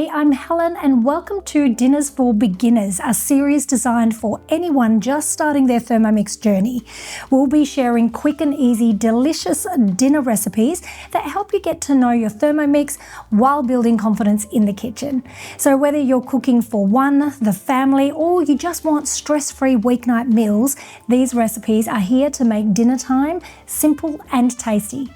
Hey, I'm Helen and welcome to Dinners for Beginners, a series designed for anyone just starting their Thermomix journey. We'll be sharing quick and easy, delicious dinner recipes that help you get to know your Thermomix while building confidence in the kitchen. So whether you're cooking for one, the family, or you just want stress-free weeknight meals, these recipes are here to make dinner time simple and tasty.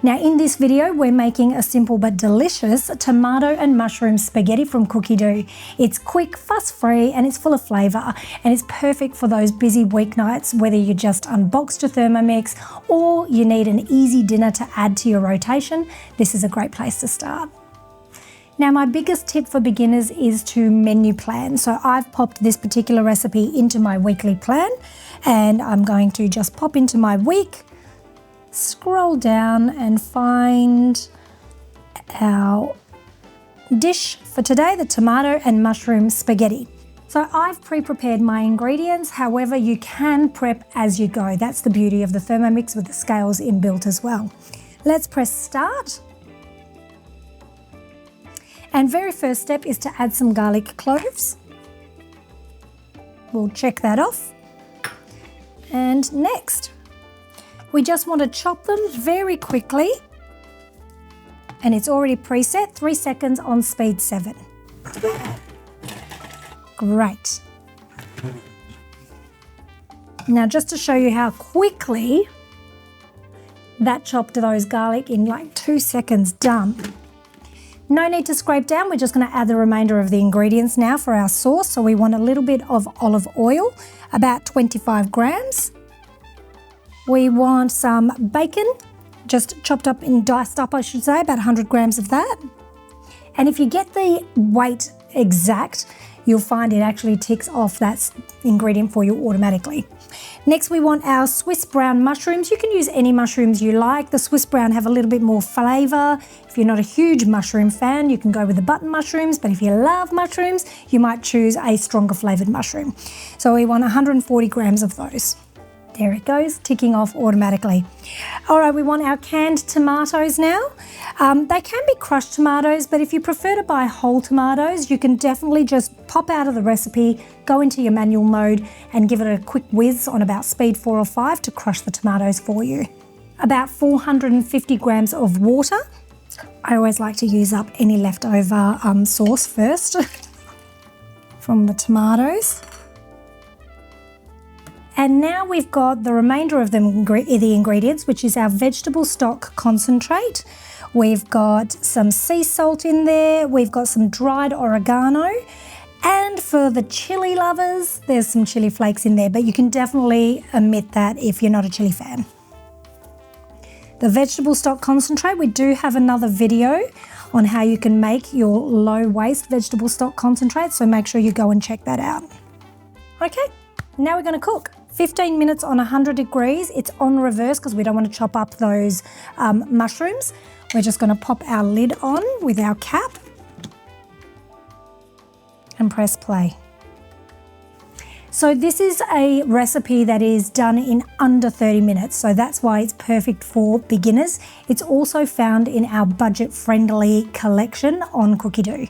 Now in this video, we're making a simple but delicious tomato and mushroom spaghetti from Cookie Dough. It's quick, fuss-free, and it's full of flavour, and it's perfect for those busy weeknights, whether you just unboxed your Thermomix or you need an easy dinner to add to your rotation. This is a great place to start. Now my biggest tip for beginners is to menu plan. So I've popped this particular recipe into my weekly plan, and I'm going to just pop into my week, scroll down and find our dish for today, the tomato and mushroom spaghetti. So I've pre-prepared my ingredients, however you can prep as you go. That's the beauty of the Thermomix with the scales inbuilt as well. Let's press start. And very first step is to add some garlic cloves. We'll check that off. And next, we just want to chop them very quickly, and it's already preset, 3 seconds on speed 7. Great. Now just to show you how quickly that chopped those garlic in like 2 seconds, done. No need to scrape down, we're just going to add the remainder of the ingredients now for our sauce. So we want a little bit of olive oil, about 25 grams. We want some bacon, just chopped up and diced up, I should say, about 100 grams of that. And if you get the weight exact, you'll find it actually ticks off that ingredient for you automatically. Next, we want our Swiss brown mushrooms. You can use any mushrooms you like. The Swiss brown have a little bit more flavour. If you're not a huge mushroom fan, you can go with the button mushrooms, but if you love mushrooms, you might choose a stronger flavoured mushroom. So we want 140 grams of those. There it goes, ticking off automatically. All right, we want our canned tomatoes now. They can be crushed tomatoes, but if you prefer to buy whole tomatoes, you can definitely just pop out of the recipe, go into your manual mode and give it a quick whiz on about speed 4 or 5 to crush the tomatoes for you. About 450 grams of water. I always like to use up any leftover sauce first from the tomatoes. And now we've got the remainder of the ingredients, which is our vegetable stock concentrate. We've got some sea salt in there. We've got some dried oregano. And for the chili lovers, there's some chili flakes in there, but you can definitely omit that if you're not a chili fan. The vegetable stock concentrate, we do have another video on how you can make your low waste vegetable stock concentrate, so make sure you go and check that out. Okay, now we're going to cook. 15 minutes on 100 degrees. It's on reverse because we don't want to chop up those mushrooms. We're just going to pop our lid on with our cap and press play. So this is a recipe that is done in under 30 minutes, so that's why it's perfect for beginners. It's also found in our budget-friendly collection on Cookie Dough.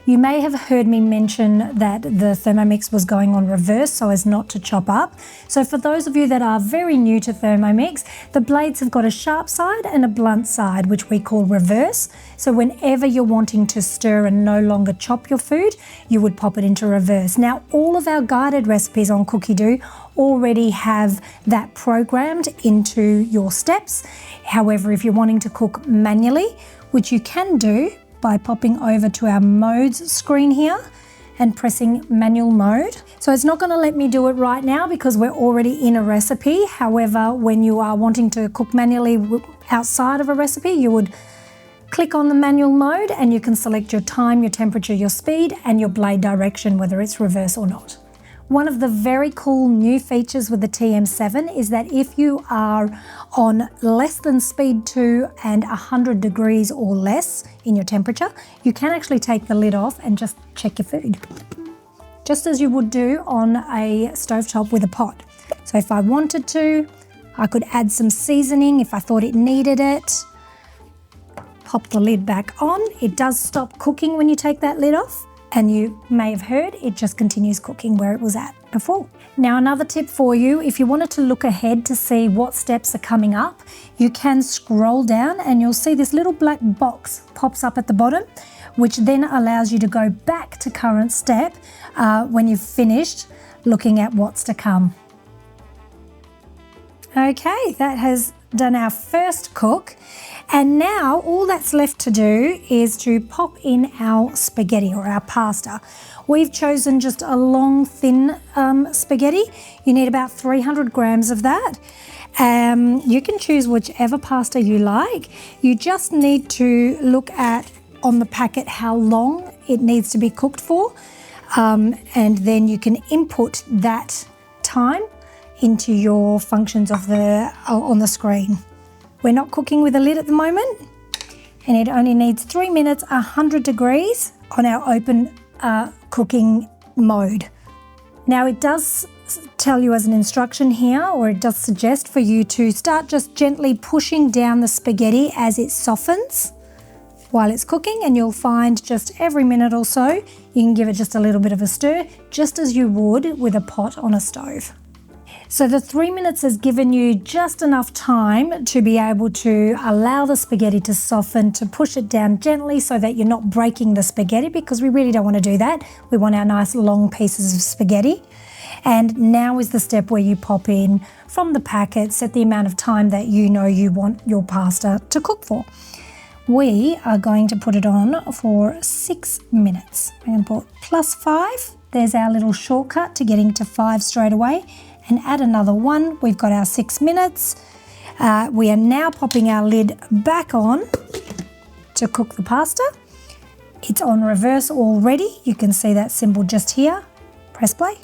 You may have heard me mention that the Thermomix was going on reverse so as not to chop up. So for those of you that are very new to Thermomix, the blades have got a sharp side and a blunt side, which we call reverse. So whenever you're wanting to stir and no longer chop your food, you would pop it into reverse. Now, all of our guided recipes on Cookie Dough already have that programmed into your steps. However, if you're wanting to cook manually, which you can do by popping over to our modes screen here and pressing manual mode. So it's not going to let me do it right now because we're already in a recipe. However, when you are wanting to cook manually outside of a recipe, you would click on the manual mode and you can select your time, your temperature, your speed and your blade direction, whether it's reverse or not. One of the very cool new features with the TM7 is that if you are on less than speed 2 and 100 degrees or less in your temperature, you can actually take the lid off and just check your food, just as you would do on a stovetop with a pot. So if I wanted to, I could add some seasoning if I thought it needed it. pop the lid back on. It does stop cooking when you take that lid off, and you may have heard it just continues cooking where it was at before. Now, another tip for you, if you wanted to look ahead to see what steps are coming up, you can scroll down and you'll see this little black box pops up at the bottom, which then allows you to go back to current step when you've finished looking at what's to come. Okay, that has done our first cook. And now all that's left to do is to pop in our spaghetti or our pasta. We've chosen just a long, thin spaghetti. You need about 300 grams of that. You can choose whichever pasta you like. You just need to look at on the packet how long it needs to be cooked for, and then you can input that time into your functions of on the screen. We're not cooking with a lid at the moment, and it only needs 3 minutes, 100 degrees on our open cooking mode. Now, it does tell you as an instruction here, or it does suggest for you to start just gently pushing down the spaghetti as it softens while it's cooking, and you'll find just every minute or so you can give it just a little bit of a stir, just as you would with a pot on a stove. So the 3 minutes has given you just enough time to be able to allow the spaghetti to soften, to push it down gently so that you're not breaking the spaghetti, because we really don't want to do that. We want our nice long pieces of spaghetti. And now is the step where you pop in from the packet, set the amount of time that you know you want your pasta to cook for. We are going to put it on for 6 minutes. I'm going to put +5. There's our little shortcut to getting to 5 straight away. And add another 1. We've got our 6 minutes. We are now popping our lid back on to cook the pasta. It's on reverse already. You can see that symbol just here. Press play.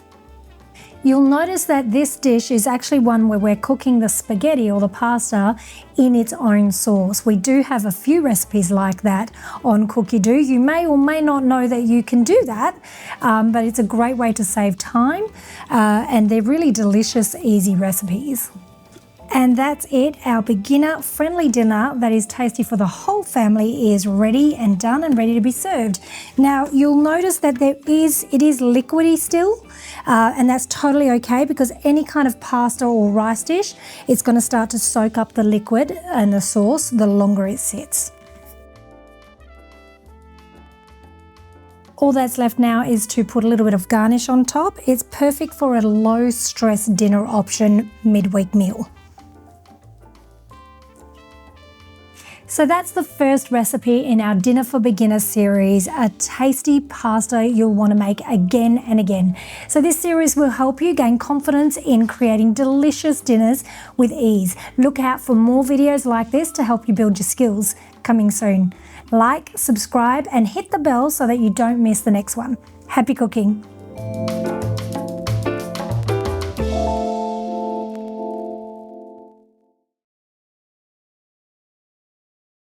You'll notice that this dish is actually one where we're cooking the spaghetti or the pasta in its own sauce. We do have a few recipes like that on Cookie Do. You may or may not know that you can do that, but it's a great way to save time, and they're really delicious, easy recipes. And that's it. Our beginner-friendly dinner that is tasty for the whole family is ready and done and ready to be served. Now, you'll notice that it is liquidy still, and that's totally okay, because any kind of pasta or rice dish, it's going to start to soak up the liquid and the sauce the longer it sits. All that's left now is to put a little bit of garnish on top. It's perfect for a low-stress dinner option midweek meal. So that's the first recipe in our Dinner for Beginners series, a tasty pasta you'll want to make again and again. So this series will help you gain confidence in creating delicious dinners with ease. Look out for more videos like this to help you build your skills coming soon. Like, subscribe, and hit the bell so that you don't miss the next one. Happy cooking!